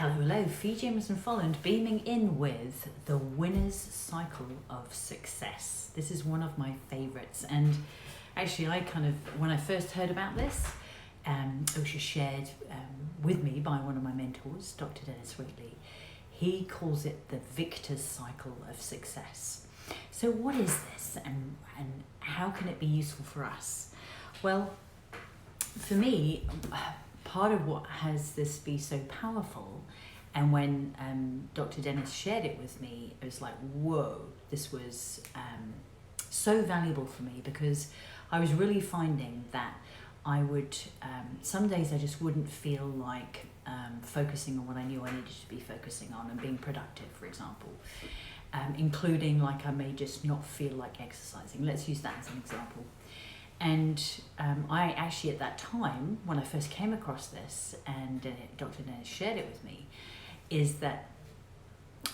Hello, Fee Jamieson-Folland beaming in with the winner's cycle of success. This is one of my favorites, and actually when I first heard about this, it was just shared with me by one of my mentors, Dr. Dennis Wheatley. He calls it the victor's cycle of success. So what is this, and how can it be useful for us? Well, for me, part of what has this be so powerful, and when Dr. Dennis shared it with me, it was like, whoa, this was so valuable for me, because I was really finding that I would, some days I just wouldn't feel like focusing on what I knew I needed to be focusing on and being productive, for example. Including like I may just not feel like exercising. Let's use that as an example. And I actually, at that time, when I first came across this, and Dr. Dennis shared it with me, is that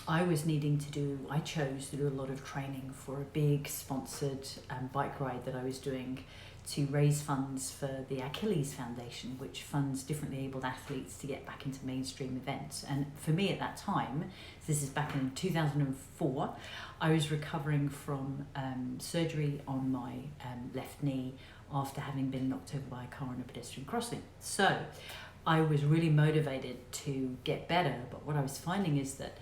I chose to do a lot of training for a big sponsored bike ride that I was doing to raise funds for the Achilles Foundation, which funds differently abled athletes to get back into mainstream events. And for me at that time, this is back in 2004, I was recovering from surgery on my left knee after having been knocked over by a car on a pedestrian crossing. So I was really motivated to get better, but what I was finding is that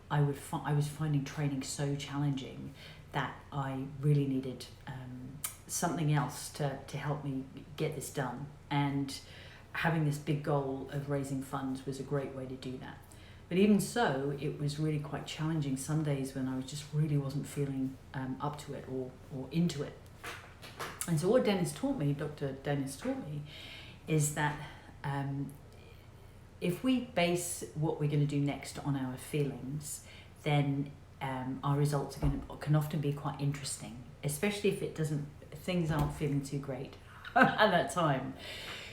I was finding training so challenging that I really needed something else to help me get this done. And having this big goal of raising funds was a great way to do that. But even so, it was really quite challenging some days when I just really wasn't feeling up to it or into it. And so what Dr. Dennis taught me, is that if we base what we're going to do next on our feelings, then our results can often be quite interesting, especially if things aren't feeling too great at that time.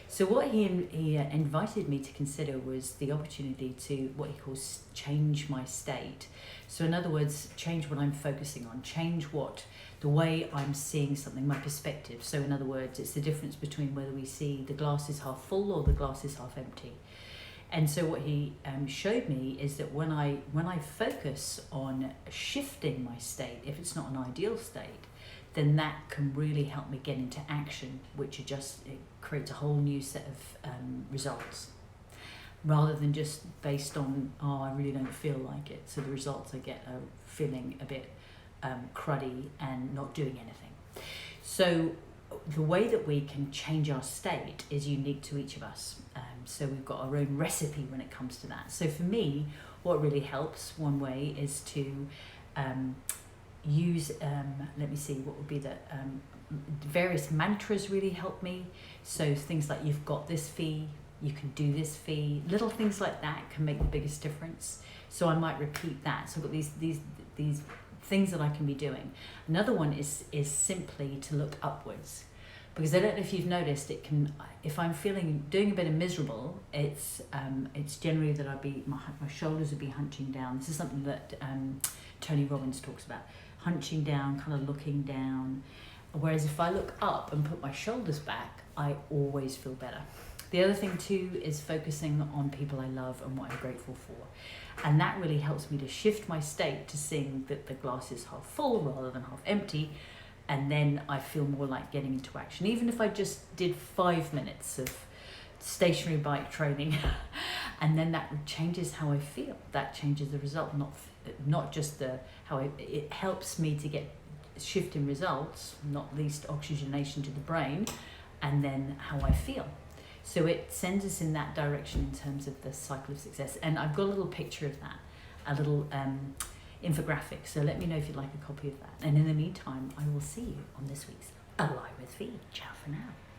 So what he invited me to consider was the opportunity to what he calls change my state. So in other words, change what I'm focusing on, change the way I'm seeing something, my perspective. So in other words, it's the difference between whether we see the glass is half full or the glass is half empty. And so what he showed me is that when I focus on shifting my state, if it's not an ideal state, then that can really help me get into action, which it creates a whole new set of results, rather than just based on, I really don't feel like it. So the results I get are feeling a bit cruddy and not doing anything. So the way that we can change our state is unique to each of us. So we've got our own recipe when it comes to that. So for me, what really helps, one way, is to use, let me see, what would be the various mantras really help me. So things like, you've got this, Fee, you can do this, Fee, little things like that can make the biggest difference. So I might repeat that. So I've got these things that I can be doing. Another one is simply to look upwards, because I don't know if you've noticed, if I'm doing a bit of miserable, it's generally that my shoulders would be hunching down. This is something that Tony Robbins talks about, hunching down, kind of looking down. Whereas if I look up and put my shoulders back, I always feel better. The other thing too is focusing on people I love and what I'm grateful for. And that really helps me to shift my state to seeing that the glass is half full rather than half empty. And then I feel more like getting into action. Even if I just did 5 minutes of stationary bike training, and then that changes how I feel. That changes the result, not just it helps me to get shift in results, not least oxygenation to the brain, and then how I feel. So it sends us in that direction in terms of the cycle of success. And I've got a little picture of that, a little infographic. So let me know if you'd like a copy of that. And in the meantime, I will see you on this week's Alive with Fee. Ciao for now.